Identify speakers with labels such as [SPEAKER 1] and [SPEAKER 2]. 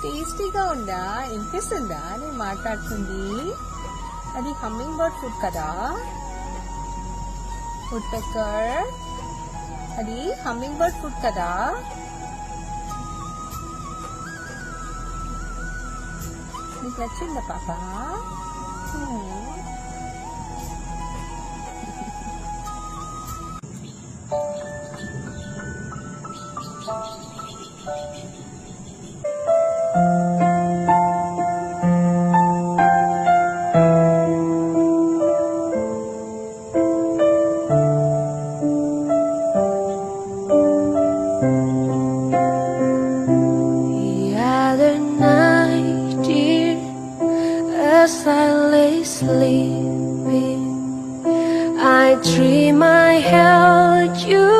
[SPEAKER 1] టేస్టీగా ఉందా? వినిపిస్తుందా నేను మాట్లాడుతుంది? అది హమ్మింగ్ బర్డ్ ఫుడ్ కదా, వుడ్ పెక్కర్. అది హమ్మింగ్ బర్డ్ ఫుడ్ కదా. నీకు నచ్చిందా పాప?
[SPEAKER 2] As I lay sleeping, I dream I held you